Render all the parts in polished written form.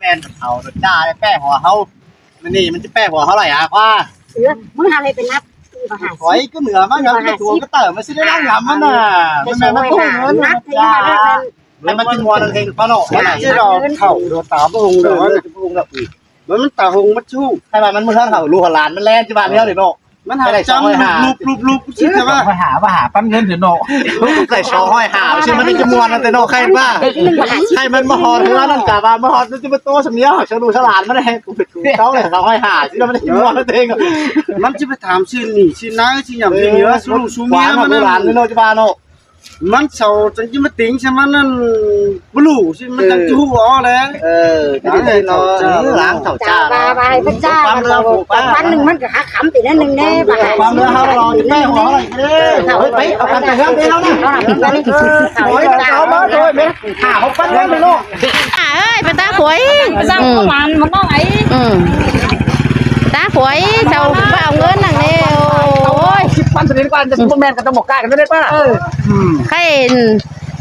ป้นเขาจ้าได้แป้หัวเขานี่มันจะแป้หัวเขาไหร่อ่ะว่ามึงหาอะไรเป็นนับหอยก็เหนือมากครับตัวก็เติมมันซื้อได้ร่างงามมันน่ะมันพุ่งเงินแล้วมันเป็นวัวนั่นเองป้าโน่ที่เราเข่าโดนตาพงเดี๋ยวว่าจะพงแบบอีกมันตาหงมันชู้ใช่ป่ะมันมือข้างเข่าลูกหลานมันแล่นที่บ้านเนี้ยเดี๋ยวโน่มันหาจำลูกชื่อว่าหาปั้นเงินเดี๋ยวโน่ใส่ชอห้อยหาใช่มันจะมวนนั่นแต่โน่ใครบ้าใครมันมาหอนคือว่านั่นกะมาหอนมันจะมาโตสำเนียงชาวดูฉลาดมันได้กูเป็นเขาเลยเขาห้อยหาที่เราไม่ได้มวนนั่นเองมันจะไปถามชื่อนี่ชื่อน้าชื่ออย่างเยอะสู้ลูกสู้เมียมันหลานโน่จะบ้าโน่มันเสาจังจะมาติงใช่ไหมนั่นบลูใช่มันจังจะหัวเลยจะได้เราล้างเข่าจ้าไปพระเจ้าวันหนึ่งมันก็หาขำตินั่นหนึ่งแน่บ่ายความเนื้อเขาเราจะแม่หัวอะไรไปเอากันแต่เรื่องเดียวนะโอ้ยเอามาโดยไหมหาเขาปั้นเรื่องไปโลกเอ้ยเป็นตาขวยสร้างมันต้องไงตาขวยเจ้าเอาเงินนั่งเนี่ยโอ้ยปั้นสนิทกันจะซุปแมนกันต้องบอกกายกันไม่ได้ป่ะใคร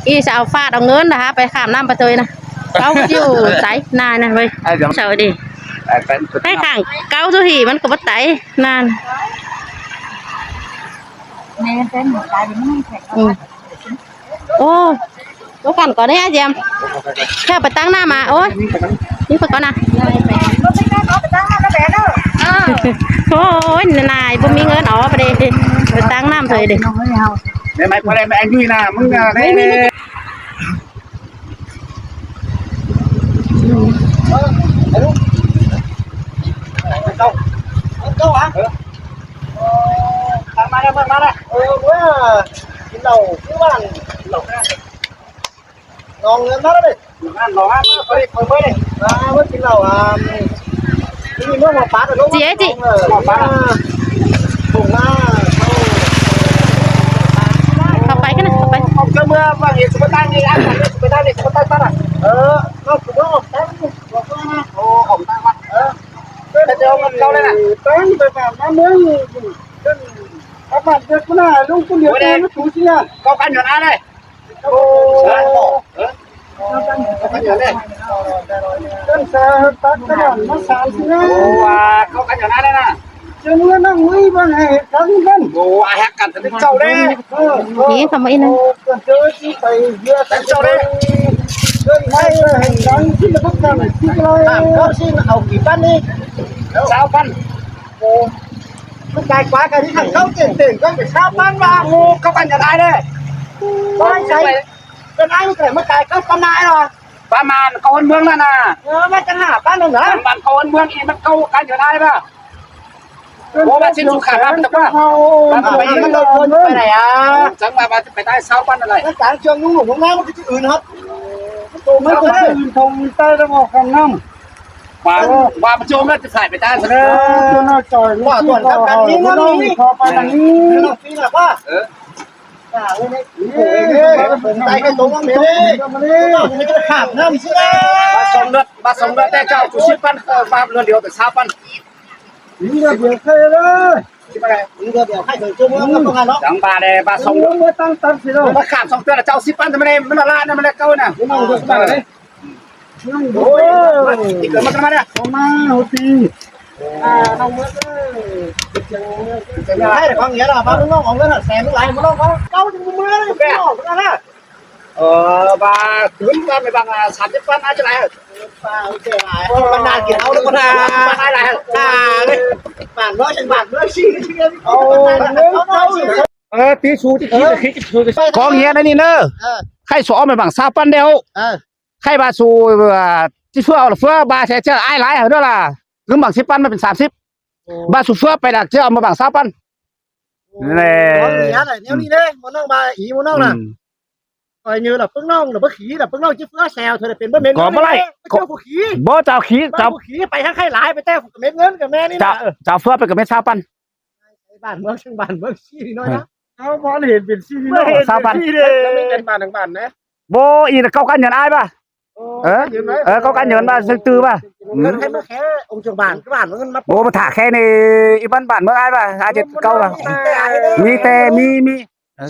อีสาวฟาดเอาเงินนะฮะไปข้ามน้ำไปเตยนะเขาอยู่ไตนานนะเว้ยเฉยดิไปข้างเก้าทุกทีมันก็บ่ไตนานแม่เป็นหมดใจมันไม่แข็งโอ้ลูกกันก่อนได้เจียมแค่ไปตั้งหน้ามาโอ้ยนี่ไปก่อนนะโอ้ยนายบ่มีเงินอ๋อไปดิไปตั้งน้ำเลยดิเนี่ยไม่พอได้ไม่อันนี้นะมึงได้เลยเก้าอ่ะทำมาแล้วมาแล้วว่ากินเหล้าคือว่าเหล้าแค่ลองเงินมาแล้วดิลองไปไปเลยว่ากินเหล้านี่เมื่อมาปาแต่ลูกมาปาถูกมาเข้าไปกันนะเข้าไปเอาเมื่อว่าเหตุสุดท้ายนี่อันนี้สุดท้ายนี่สุดท้ายตั้งก็คือว่าตั้งบอกว่านะโอ้ผมตั้งว่าแต่เจ้ามันเข้าเลยนะตั้งไปแบบนั้นมึงอาบัดเด็กคนน่ะลูกคนเดียวเองไม่ถูกเสียก็กันอยู่นะเลยโอ้ก็กันอยู่เลยตั้งแต่ตัดกระดานมา30年โอ้ว่าเขากันอยู่นะเลยนะจนว่านั่งวิ่งบางแห่งกันโอ้อาแฮกกันแต่เจ้าเด้นี่ทำไมนั่นเจอที่ไปเยอะแต่เจ้าเด้เดินไปเห็นดังที่มันก็กันที่เลยเขาซิเอากี่ปั้นนี่3 ปั้นโอ้มันใจกว่ากันที่เขาเก่งๆก็เป็น3 ปั้นว่าโอ้เขากันจะได้เลยไม่ใช่เป็นไอ้ลูกแก่เมื่อไก่เขาประมาณหรอประมาณเขาเมืองนั่นน่ะมันจะ5 ปั้นเหรอมันเขาเมืองอีมันเขากันจะได้ป่ะโอ้มาชิ้นสุขาครับแต่ว่าไปมันโดนไปไหนอ่ะจังมาไปใต้เสาปั้นอะไรต่างเชียงนุ่งหลงน้ำมันก็จะอื่นครับตัวไม่ก็อื่นทงใต้ระบบของน้ำว่ามันโจมแล้วจะใส่ไปใต้ซะเลยน่าจอยว่าส่วนกันนี้นี่พอไปทางนี้ปีหลักว่าใส่กันตรงนี้มันจะขาดน้ำใช่ไหมมาส่งเลือดแต่เจ้าจุด10 ปั้นมาเรือเดียวแต่3 ปั้นนี่เดี๋ยวใครเลยที่มานี่เดี๋ยวใครถึงจุ่มแล้วก็ต้องการเนาะจังบาเลยบาส่งเมื่อตั้งสิเรามาขาด2 เดือนเจ้า10 ปั้นทำไมมันละนะมันละเก้าน่ะนั่งดูสบายเลยโอ้ยที่เกิดมาทำไมเนี่ยมาโหตีน้องเมื่อจะให้แต่ความเงี้ยหรอมาน้องของเงินแสนหลายมันน้องเขาเก้าถึงมือเลยแก่ออกกันนะบาถึงกันไปบาง30 ปั้นอาจจะไหนมันนานกินเอาแล้วมันนานอะไรเลยบ้านน้อยฉันบ้านน้อยชี้ตีชูที่ของเงี้ยนี่เนอะใครสอมาบางซาปันเดียวใครบาสูที่เฟื่อเอาเฟื่อบาเสียเจ้าไอ้หลายเหรอล่ะคือบาง10 ปั้นมาเป็น30บาสูเฟื่อไปดักเจ้าเอามาบางซาปันเนี่ยนี่เด้มันนั่งบาอีมันนั่งน่ะnhư là phước nông là bớt khí là phước nông chứ phước xèo thôi là tiền bớt mến có bao này có khí bớt chào khí phải hay lại phải teo mến ngấn cả mẹ đi chào phước phải cả mến sao pan bản mướn sang bản mướn xí thì nói đó sao món hiện biển xí nó sao pan mình bản thằng bản đấy bố ý là câu cá nhận ai ba câu cá nhận ba tư ba ngân hay mướn khé ông trưởng bản cái bản nó bố mà thả khe này ý văn bản mướn ai ba ai chết câu à mi tè mi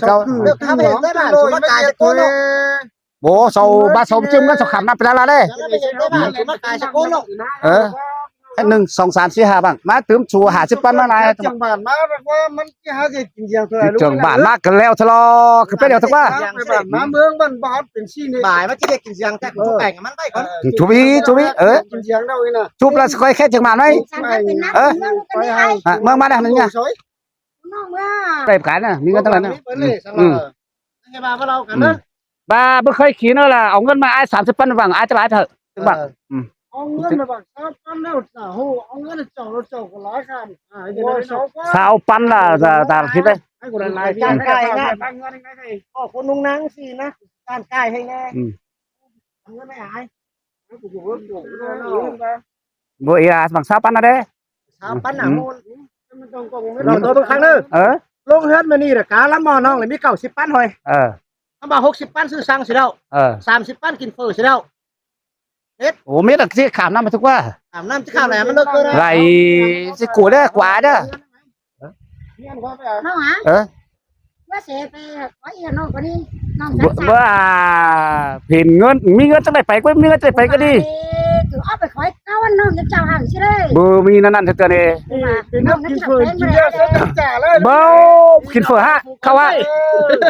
câuถ้าไม่เห็นได้บ้านสมการจะโกน โบเสาบ้านเสาจิ้มกันสขำนับไปแล้วล่ะเด้ แล้วไปเห็นได้บ้างสมัครกายสกุลเนาะ เออ1 2 3 4 5บ้างมาตื้มชู50 ปันมาหลาย จังบ้านมาว่ามันสิหาสิกินอย่างเท่าไหร่ จังบ้านมากันแล้วทะเลาะคือไปเดียวทักว่า บ้านมาเมืองบ้านบ้านเป็นซี่นี่ บ่ายมันจะได้กินเสียงแต่กูแบ่งมันได้ก่อน ชูบีเออ กินเสียงเราอีน่ะ ชูบแล้วค่อยแค่จังหวัดไหมเมืองมาได้มันไง น้องว่า ไปขายน่ะมีเงินเท่าไหร่น่ะ ไงบ้าเรากันนะ บ้าบ่เคยขี่เนาะล่ะเอาเงินมาอ้าย30 ปันว่างอ้ายจะหลายเถอะจังหวัด เอาเงินมาบัก3,000แล้วจ้ะโหเอาเงินเจ้าก็หลายคันโอ้ย20 ปันล่ะตาคิดได้ ให้กูได้หลาย การกายนะพ่อคนนุ่งนางสินะการกายให้แน่ทำเงินไม่หาย บ่อีอาบัง20 ปันน่ะเด้ สามปันหนังมูล เราตัวเป็นครั้งนึง เออ ลงเฮือนมานี่ล่ะกาละหม้อน้องเลยมี90ปันหอย เออ ถ้าบ่60ปันซื้อสั่งสิแล้ว เออ 30ปันกินเฟอสิแล้ว โอ้เม็ดสิขามน้ำมาทุกว่า อาบน้ำจะข้าวไหนมันเลิกเกิน ไรสิกูเด้อกว่าเด้อ น้องหา เออ ว่าเสียไปขออีน้องคนนี้น้อง ว่าเห็นเงินมีเงินจังได๋ไปก็มีเงินจังได๋ไปก็ดี ถือเอาไปขอเก้าวันน้องจะเจ้าห่างใช่เลย บ่มีนั่นๆเท่านี้ เป็นน้ำกินเฟืนกินเยอะซะจ้าเลย บ่กินเฟอฮะเข้าว่า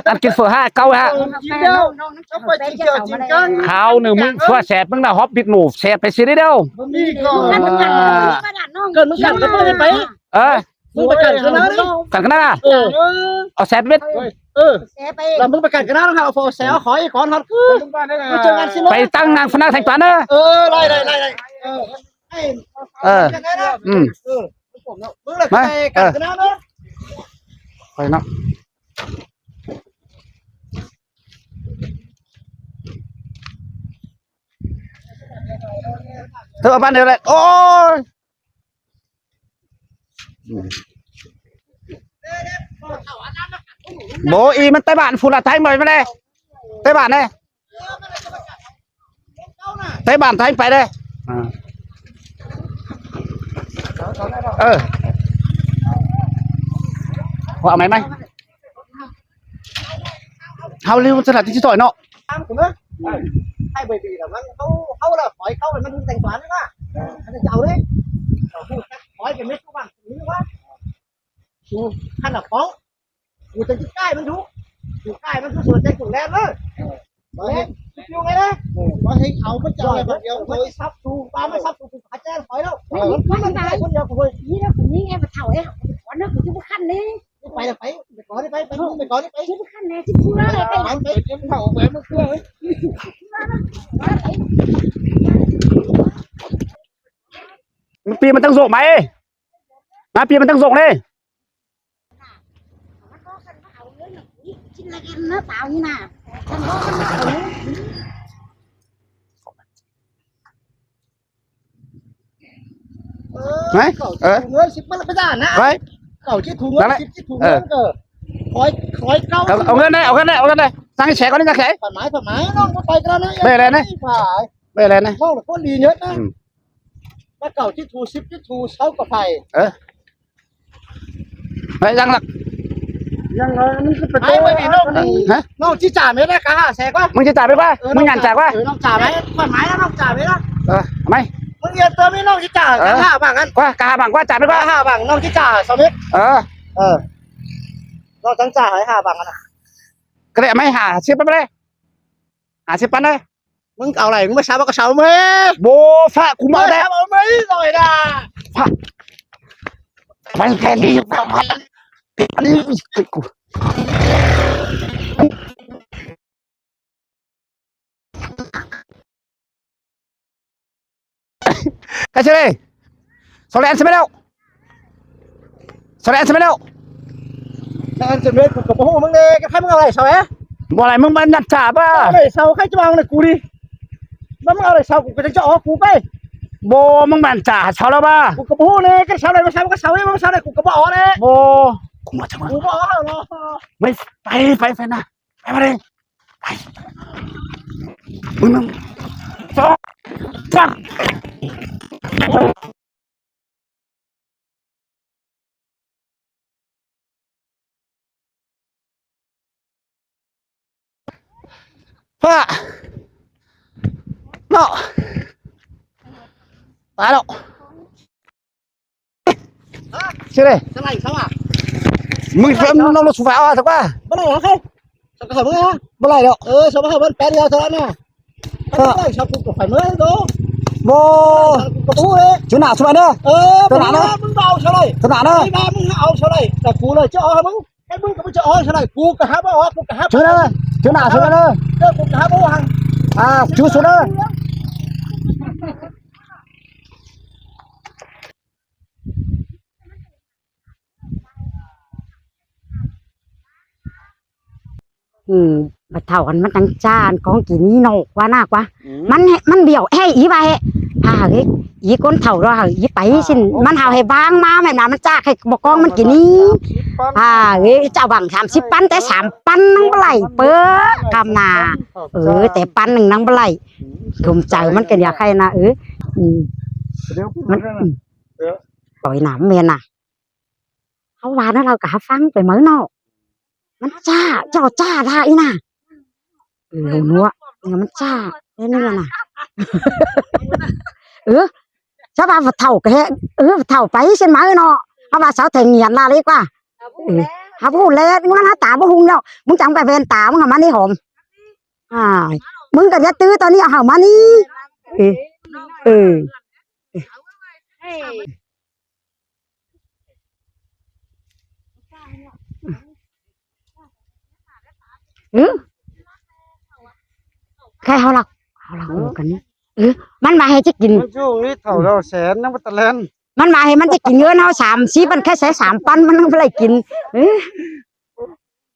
อันกินเฟอฮะเก่าฮะ เอาไปกินเยอะจริงจัง ข้าวนึงมึงชั่วแสบมึงน่ะฮอบบิ๊กหนูแสบไปสิได้เด้อ นี่ก็ เกิดมึงกันก็ไม่ไป เออ มึงประกันกันนะ กันกันนะ เอาแสบเม็ด เสียไปแล้วมึงประกันกันนะครับโฟเซลขออีกขอนัดคือเจอกันสิ ไปตั้งนางฟนาแทงปานเด้อ ไล่มึงเลยไปกันกันนะ ไปเนาะเธอเอาบ้านเดียวเลยโอ้ยโบอีมันไต้บ้านฟูละไทยหมดมาเลยไต้บ้านเลยไต้บ้านไทยไปเลยว่าเอาไหมเขาเรียกว่าสลัดที่ต่อยเนาะ ตามผมนะให้ไปดีแต่มันเขาละถอยเข้าไปมันแต่งฝันนะมันจะเอาเลยถอยเป็นเม็ดทุกวันนี่ว่าดูขนาดฟ้องกูจะใกล้มันดูอยู่ใกล้มันคือส่วนใจกูแรงเลยแรงอยู่ไงนะ ว่าให้เอาพระเจ้าแบบเดียว มันจะซับดูปลาไม่ซับดูขาแจ้งถอยแล้วมันตายคนเดียวกูเลยนี่นะผมนี่ไงมาเถ่าเอ้ขอเนื้อกูจะขั้นนี้ไปเลยไปก่อนไปก่อนไปจะขั้นแน่จะพูดอะไรไป ไปกินเผาไปเมื่อคืน ปีมันต้องโศกไหมนะปีมันต้องโศกเลย ชิ้นละกันนะเปล่านี่นะฉันบอกมันไหมเงิน10มันไม่ได้นะ ไหม เก่าชิดถุงเงิน10ถุงเงินก็คอยเก้า เอาเงินได้ตั้งให้แฉก่อนนี่จะแฉ ผ่านหมายน้องก็ไปกันนะ ไม่อะไรนะ น้องคนดีเยอะนะว่าเก่าชิดถู10ชิดถูเช้ากับไฟ ไปยังหลัก ยังไงนี่คือเป็น ไม่มีน้องน้องที่จ่าไม่ได้กะแสกว่า มึงจะจ่ายไปป่ะมึงงานจ่ายป่ะ น้องจ่าไหมผ่านหมายแล้วน้องจ่าไหมล่ะ ไหม มึงอย่าเติมให้น้องที่จ่ากะ5บางกัน ว่ากาบังว่าจ่ายไปป่ะ กะ5บางน้องที่จ่าสมิธ น้องจังจ่าให้5บางกันนะ ก็ได้ไม่หา10ปันไปเลย50 ปันเลย มึงเอาอะไรมึงมาเช้าก็เช้าไหม โบฟ้ากูมาได้ เอาไหมหน่อยนะ มันแค่นี้อันนี้กูใครใช่ไหมโซเลนใช่ไหมแล้วโซเลนใช่ไหมแล้ว นั่นจะเม็ดกับพวกมึงเลยก็ให้มึงเอาอะไรเช้าไหม บอกอะไรมึงมันนัดจ่าป่ะ เอาอะไรเช้าใครจะมาเอาอะไรกูดิแล้วมึงเอาอะไรเช้ากูก็จะออกกูไป โบมึงมันจ่าเช้าแล้วป่ะ กูกับพวกเลยก็เช้าอะไรมาเช้าก็เช้าไอ้มาเช้าอะไรกูกับอ๋อเลย โบกูมาทำไม กูก็อ๋อแล้ว ไม่ไปนะไปมาเลยไปมึงฟังพ่อ đó tái độ chưa đây cái này sao à mình phải nó sụp vào thật quá bên này hả không sao cái hở mới hả bên này đâu sao cái hở bên pet đi thôi nè sao cũng phải mới đó vô có thú đấy chỗ nào sụp vào nữa chỗ nào đóมึงvào sao đây chỗ nào nữa đi baมึงเอาsao đâyแต่กูเลยเจ้ามึงcáiมึงก็ไม่เจ้าsao đâyกูcả hai baoกูcả hai chỗ nào sụp vào nữaกูcả hai bao hàng chú xuống nữaบัดเท่ากันมันตั้งจานของกินนี่นกว่าน่ากว่ามันเบี้ยวให้อีว่าให้เฮ้ยอีคนเท่าเราอีไปสิมันหาให้บางมาแม่น่ะมันจ้าให้บ่กองมันกินนี่เฮ้ยเจ้าหวัง30 ปันแต่3 ปันนังบ่ไหลเป้อกำนาแต่ปันหนึ่งนังบ่ไหลคุมใจมันก็อยากให้นะมันปล่อยหนามเมียนน่ะเขาว่านะเราก็หาฟังไปมื้อเนาะมันจ้าเจ้าจ้าท่าอีน่ะนัวเนี่ยมันจ้าเนี่ยนี่น่ะชาวบ้านเฒ่าก็เฒ่าไปเส้นมาเนาะเพราะว่าสาวแทงเงียนล่ะเลยกว่าหาพูดแล้วมันหาตาบ่หุงแล้วมึงจังไปเวนตามึงหามานี่หอมมึงก็อย่าตื้อตอนนี้เอาหามานี่แค่เขาหลักกันมันมาให้จะกิน ช่วงนี้เท่าเราแสนน้ำตะเลน มันมาให้มันจะกินเงินเอา30 มันแค่ใช้3 ปันมันไม่ได้กิน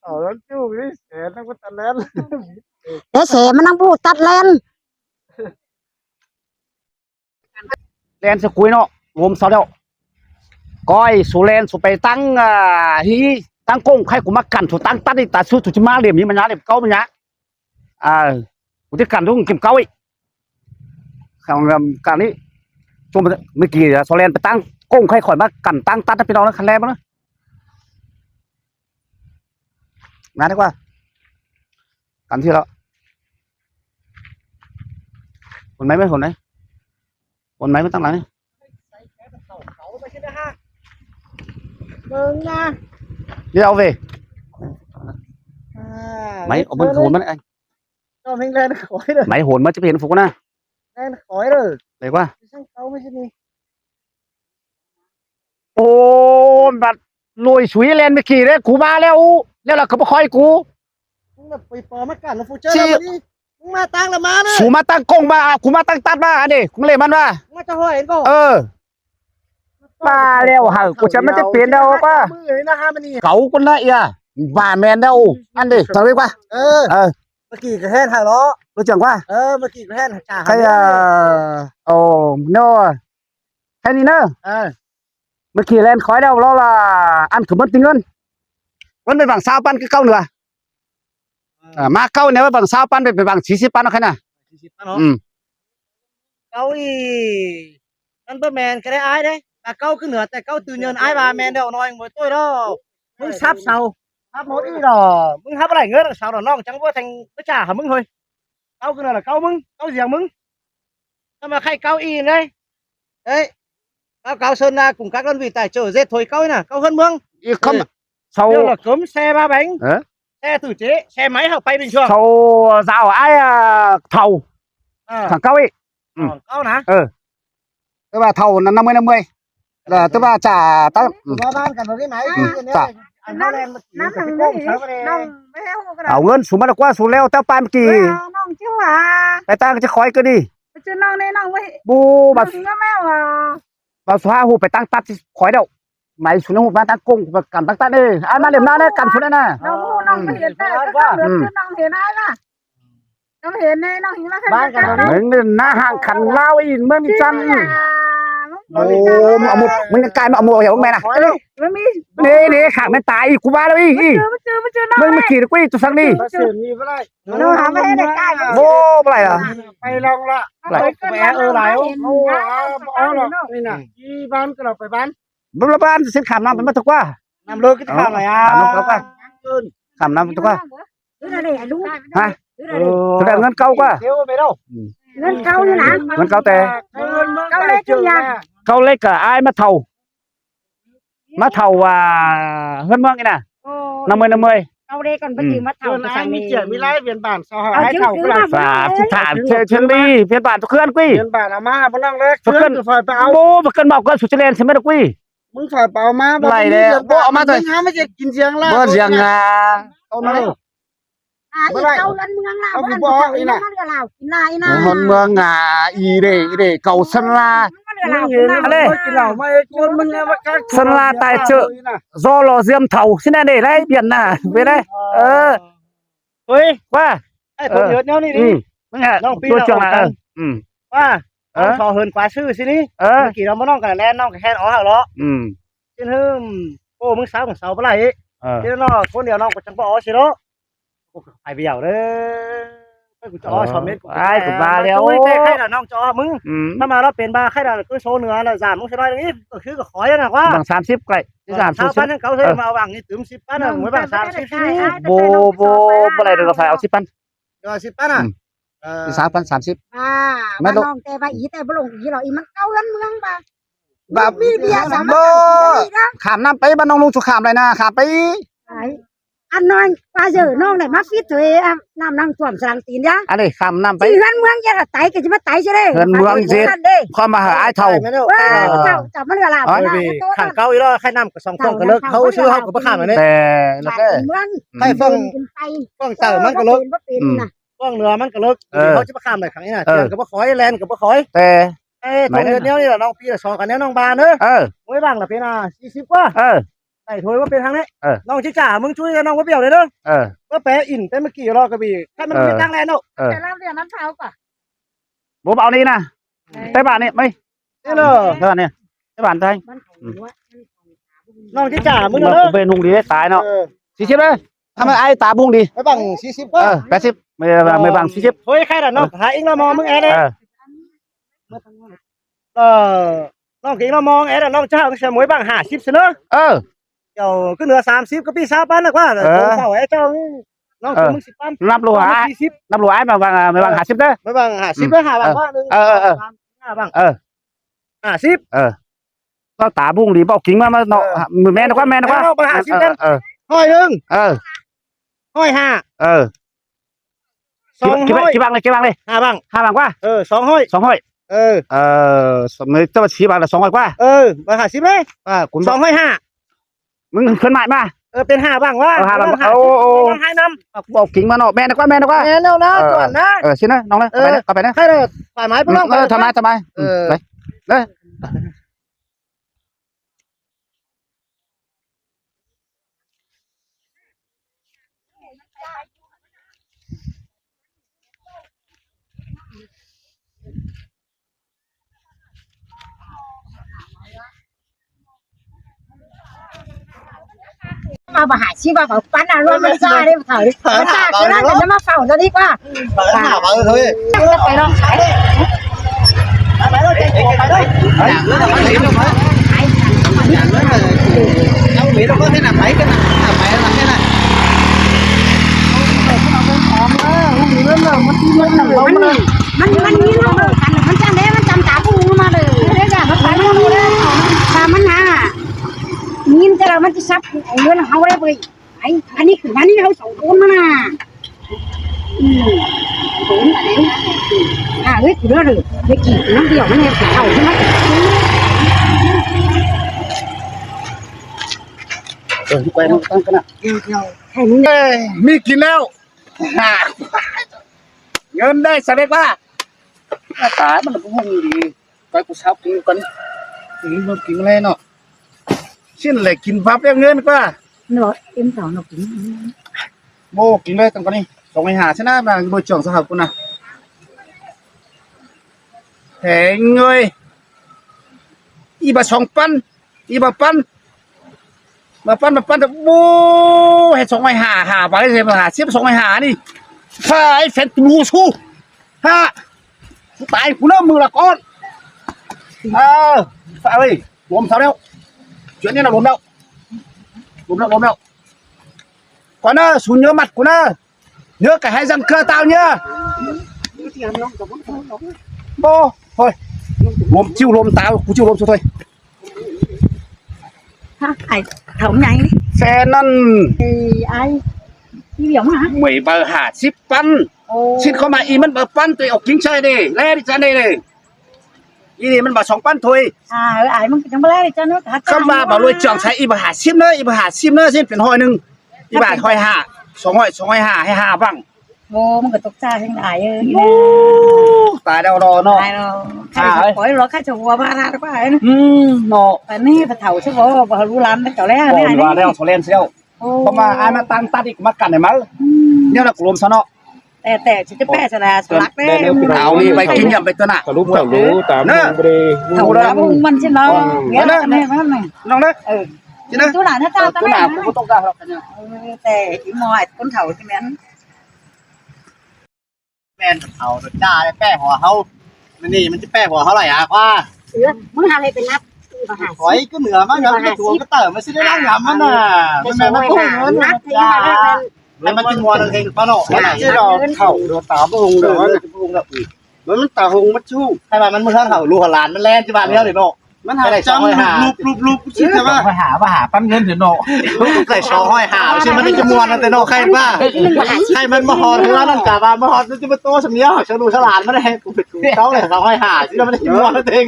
เท่าเราช่วงนี้แสนน้ำตะเลน แต่เสมันนั่งพูดตัดแลน แลนสกุยเนาะรวมซอเดียวก้อยสุแลนสุไปตั้งฮีตั้งกงใครกูมากันสุตั้งตัดตาสู้สุจิมาเหลี่ยมนี้มันยาเหลี่ยมเก้ามันยากูที่กันทุกเก็บเก้าอีกข้างการนี้ช่วงเมื่อกี้สุแลนไปตั้งกงใครข่อยมากันตั้งตัดไปน้องแล้วคันแรกมั้งงานดีกว่ากันที่แล้วคนไหนไม่คนไหนคนไหนไม่ตั้งหลังนี่đi đâu về máy ở bên hồn mất anh cho mình lên khỏi rồi máy hồn mất chứ hiện phục na lên khỏi rồi để qua sang câu mới đi ô mặt lùi suy lên mấy kỳ đấy cú ba leo là không có khói cú cũng là bị phò mất cả nó phụ chơi đi cũng mà tăng là má nữa cú mà tăng công ba cú mà tăng tát ba đi cũng lên man ba cũng cho hỏi anh cô ba leo hả của chấm nó tiếp biến đâu quá cậu con lại à và mèn đâu ăn đi thằng đi qua mà kỳ cái hen hàng đó tôi chẳng qua mà kỳ cái hen trả hay no hay gì nữa mà kỳ lên khói đâu đó là ăn thử mất tính luôn vẫn phải bằng sao pan cái câu nữa mà câu nếu bằng sao pan phải bằng 40 pan nó khai nào câu gì ăn bơ mèn cái đấy ai đấy câu cứ nửa tại câu từ nhơn ai bà mèn đâu nói với tôi đâuมึงซับเสาซับหมดอีดอมึงฮับอะไรเงี้ยเสาดอกน้องจังว่าthành cái trả hảมึงthôi câu cứ là câuมึงcâu gìมึงsao mà khay câu y đây đấy câu sơn là cùng các đơn vị tài trợ dệt thôi câu nè câu hơn mương không sau là cấm xe 3 bánh xe tự chế xe máy học bay bình thường sau rào ai thầu thằng câu ấy câu nè tức là thầu là 50-50 là tức là trả tăngเอาเงินสูงมากกว่าสูงแล้วแต่ปานกี่น้องจิ้วไปตั้งจะคอยก็ดีชื่อน้องในน้องไว้บูบัด แม่ว่าบัดสุภาหูไปตั้งตัดคอยเดียวหมายสุนหูมาตั้งกงกันตั้งตัดเลยอันมาเหลี่ยมหน้าเนี่ยกันสุดเลยนะน้องไม่เห็นแต่น้องเห็นอะไรล่ะน้องเห็นในน้องเห็นมาบ้านกันเหมือนหน้าห่างขันเล่าอีกเมื่อมีจันโอ้มึงเอาหมดมึงกลายมาเอาหมดอย่างมึงแม่น่ะนี่ขาดไม่ตายอีกกูบ้าแล้วอีมึงมาขี่กูอีกตัวสักนี่มีอะไร น้องหาไม่ได้ใกล้โบ้อะไรอ่ะไปลองละไปไหลเอาหรอกนี่น่ะที่บ้านก็เราไปบ้านบ้านเส้นขามน้ำมันมาถูกว่า làm lơ cái thằng này khảm nămถูกว่าฮะแสดงเงินเก่าว่าthiếu về đâu เงินเก่าอยู่นะ เงินเก่าแต่ เก่าเล็กจังยัง เก่าเล็กก็อายมาเท่าว่าเฮือนเมืองนี่น่ะ โอ้ นำมือ เอาเล็กกันไปยืมมา เท่า เท่า นั้นมีเจียมีไรเปลี่ยนบ้านสหา เอา ย จึง เท่า ถื ก็ อ ได้ มา ฝาถามเชิญดีเพียนบาททุกเคลื่อนกุ้ย เปลี่ยนบ้านเอามาบ่นั่งเล็กเพื่อนฝ่ายไปเอา โอ้บ่เกินบอกก็สุดเจริญใช่ไหมล่ะกุ้ย มึงฝ่ายไปเอามา ไรแล้วบ่เอามาเถอะ หาไม่จะกินเสียงล่ะ บ่เสียงอ่ะเอามา อีเก่าเงินเมืองลาวบ้านเขาอีนั่นก็ลาวกินลายนะ เฮือนเมืองอ่ะอีเด้เก่าสันลา มันก็ลาวกินลาย อะไร กินเหล้าไม่คนมึงเนี่ยว่าการ สันลาตายเจอรอรอเสียมเท่าสินะเด้ไรเปลี่ยนน่ะไปได้เฮ้ย ว่า ไอ้คนเดือดแนวนี้ดิ มึงอ่ะ น้องปี ตัว เรา จัง ออกกั อ่ะ น ว่าขอเฮินกว่าชื่อสินี่เมื่อกี้เรามาน้องกันแล่นน้องกันแค่อ๋อเหรอเจ้าหืมโอ้มึงสาวของสาวปลาไหลเจ้าน้องคนเดียวน้องก็จังบ่อ๋อสิเนาะไปเบี้ยวเด้อกูจะอ๋อชอบเม็ด ไอ้กูมาแล้ว ใครล่ะน้องจอมึงถ้ามาแล้วเป็นบาใครล่ะคือโชว์เหนือแล้ว3มึงสิได้นี่ก็คือก็ขออย่างน่ะว่า บาง30ใกล้30 บ้านนั้นเขาเฮ็ดมาเอาวางนี่ตึม10ปันน่ะหวยบาง30สินี่ บ่ได้เด้อไฟเอา10,000 ก็10ปันน่ะ3,030บ้านน้องแต่ว่าอีแต่บ่ลงอีหรอกอีมันเก่าเงินเมืองบ่ แบบมีเบียร์สาม บ่ข้ามน้ำไปบ้านน้องลุงสุขามเลยนะข้ามไป อันน้อยว่าเจอน้องได้มาฟิตตัวเองน้ำนั่งท่วมสลังตีนยะ อันนี้ข้ามน้ำไป ที่เงินเมืองจะไต่ก็จะมาไต่ใช่ไหม เงินเมืองสิพอมาหาไอ้เท่า เจ้าจับมันก็ลาบ ขังเก้าอีแล้วใครนำกับ2ฟองก็เลิกเขาชื่อเฮาก็บ่ข้ามอันนี้ แต่แล้วก็ เมือง ใครฟ้อง ไป ฟ้องเต่ามันก็เลิก นะ ฟ้องเหนือมันก็เลิกเขาจะบ่ข้ามได้ครั้งนี้น่ะเจอก็บ่ขอยแลนก็บ่ขอย แต่ ตรงเดือนนี้นี่ล่ะน้องปีละ2กันแนวน้องบานเด้อโอ้ยบางล่ะเป็น40กว่าไอ้ถวยว่าเป็นทางนี้น้องจิจ่ามึงช่วยกันน้องบ่เบี้ยวเลยเด้อว่าแปะอินแต่เมื่อกี้รอกระบี่ถ้ามันเป็นทางแลนเนาะ จะเล่าเรื่องน้ำเท้าก่อน บ่เอานี่นะแต่บ้านนี่ไม่แต่บ้านนี่แต่บ้านไทย น้องจิจ่ามึง เนาะ เด้อ เป็นหุงดีตายเนาะ40เลยทำไมไอ้ตาบุ้งดี ไปบัง40กว่า 80ไม่บาง40 เฮ้ยใครล่ะน้องหาอิงละมองมึงแอเด้น้องกิงละมองแอเด้น้องเจ้าก็สิมวยบัง50ซะเนาะเจ้าก็เหลือ30ก็ปี20ปันน่ะกว่าเจ้าไอ้เจ้าน้องมึง10ปัน นับรัวไอ้นับรัวไอ้มาบางไม่บาง50เด้อ ไม่บัง50ไปหาบังว่านึง5บัง50ก็ตาบุ้งดีบอกกิ่งมาเนาะมือแม่นะว่าแม่นะว่าห้อยนึงห้อย5กี่บางเลย5บัง 5บางกว่า2ห้อยสมัยเจ้าชีบางละ200กว่ามา50มั้ยคุณ2ห้อย5มึงขึ้นใหม่มาเป็น5บังว่า5บางโอ้ให้นำบอกกิ่งมาเนาะแม่นะว่าแม่นะว่าแล้วนะก่อนนะสินะน้องนะไปนะให้เด้อฝ่ายไม้พวกเราทำไมไปเด้อมาบ่หาชีว่าเขาปั้นรวมมันซ่าได้เถ่าดิมันซ่าคือนั่นจะมาเฝ้าซะดีกว่า 5บังเฮ้ย จะไปลองขาย ไปเลยใจโกไปเลยเอาหมีเราก็ให้หนักไปกันนะไปหลังนี่นะมันมีน้องกันมันจังได๋มันจำตาผู้มาเลยเด้อจ้ะมันไปมันรู้แล้วถ้ามันหายินแต่ละมันจะซับไอ้เงินเฮาได้เว้ยไอ้อันนี้คือวันนี้เฮา2คนน่ะผมอันนี้เฮ้ยกูเด้อเลยเมื่อกี้น้ำเดียวมันให้เอาใช่มั้ยไปน้องตั้งกันนะ ให้มึง มีกินแล้วเงินได้แสดงว่าตายมันก็คงดีไปกูเช้ากินกันกินอะไรเนาะชิ้นอะไรกินพับเงินกว่า เนาะเอ็ม2เนาะกิน โมกินเลยตั้งกันนี่ส่งไปหาใช่ไหมมาโบจ่องสหกุณนะแหงเงยอีบะ2 ปันอีบะปันมาปั้นแต่บูให้ส่งไปหาไปเลยมาหาเสียบส่งไปหานี่ถ้าไอ้แฟนกูสู้ฮะตายกูเริ่มมือละก้อนฝ่ายรวมเท่าแล้วchuyệnนี้นะรวมแล้วก่อนนะสูญnhớ mặt của nó nhớ cả hai răng cơ tao nhá ที่ทำน้องกับผมน้อง บ่เฮ้ยลมจิ้วลมตากูจิ้วลมสุดเลย ฮะไอ้ถมใหญ่ แฟนนั่น ไอ้ที่เหลียวมา หวยเบอร์50ปัน โอ้ ชิดเข้ามาอีมันเบอร์ปันตัวออกกิงใช่ดิแล่ดิจันดิเลยอีนี่มันเบอร์2ปันถวย ไอ้มันจังบ่ได้จ้ะเนาะ เข้ามาบ่รวยจ่องใช้อีเบอร์50เด้ออีเบอร์50เด้อสิเป็น100นึงอีบาท100 5 200ให้5บ้าง โอ้มันก็ตกใจทั้งหลายตายแล้วรอเนาะ ตายเราข้าปล่อยรอข้าจะหัวบ้าได้ก็ไอ้นะ เนาะ แต่นี่พระเฒ่าใช่บ่บ่รู้ล้ำตั้งแต่แรก บ่ นี่ไอ้ ว่าแล้วโซเลนเซียวพอมาอ่านมาตั้งตัดอีกมากันได้มั้ยเนี่ยน่ะกลมซะเนาะ แต่จะแป้สลาสลักเด้ เอานี่ไปกินยำไปตัวน่ะ ก็รู้เจ้ารู้ตามบ่ได้ เฒ่าแล้วมันใช่เนาะเงี้ยนะนี่มันนี่ น้องเด้อ จินะตัวหลานนะเจ้าตา ตัว แม่ น่ะกูบ่ต้องการหรอกเนี่ย แต่อีหมอไอ้คนเฒ่าใช่มั้ย แม่นเอาจ้าได้แป้หัวเฮานี่มันจะแป้หัวเฮาไหร่อ่ะว่า เสือมึงหาอะไรเป็นนับมาหา หอยก็เหนือมั้งครับตัวก็เติมมันสิได้ร่างยำมันน่ะมันแม่มันพุ่งเงิน นั นะ บที่ จ้า มาได้เป็น แล้วมันกินวัวนั่นเองป้าเนาะ ที่เราเข่าเราตาบ่หงเด้อมันตาหงมันชู้ ให้มันมือข้างเขาลูกหลานมันแล่นที่บ้านเนี้ยเลยเนาะ มันหาจังรูปสิแต่ว่า มาหาปั้นเงินเถอะเนาะ ลูกใส่ชอห้อยหาใช่มันจะมวนนั่นแต่เนาะใครบ้าใครมันมาหอดเรือนั่นกะว่ามาหอดมันจะมาโตสำเนียงชะลูฉลาดมันได้กูเป็นกูเขาเลยเขาห้อยหาที่มันจะมวนนั่นเอง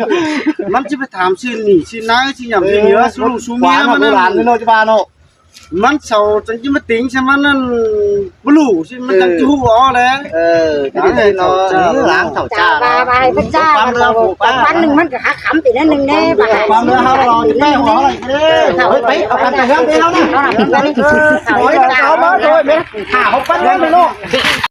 มันจะไปถามชื่อนี่ชื่อนายชื่อหยังชื่อเหนือชื่อลูกชื่อเมียมัน หลาน นั่น เนาะที่บ้านเนาะ มันเศร้าจังสิมาติงใช่มันนั่นบ่รู้สิมันจังสิฮู้อ๋อแหละ จะได้เนาะล้างเถ่าจ้า บาพระเจ้าวันหนึ่งมันก็หาขำตินั่นหนึ่งแน่บา ความเนื้อเขารอแม่หัวอะไรไปเอากันไปเรื่องไปแล้วนะ เขาหนักเป็น เอามาโดยไหมหาเขาปั้นเงินไปเนาะ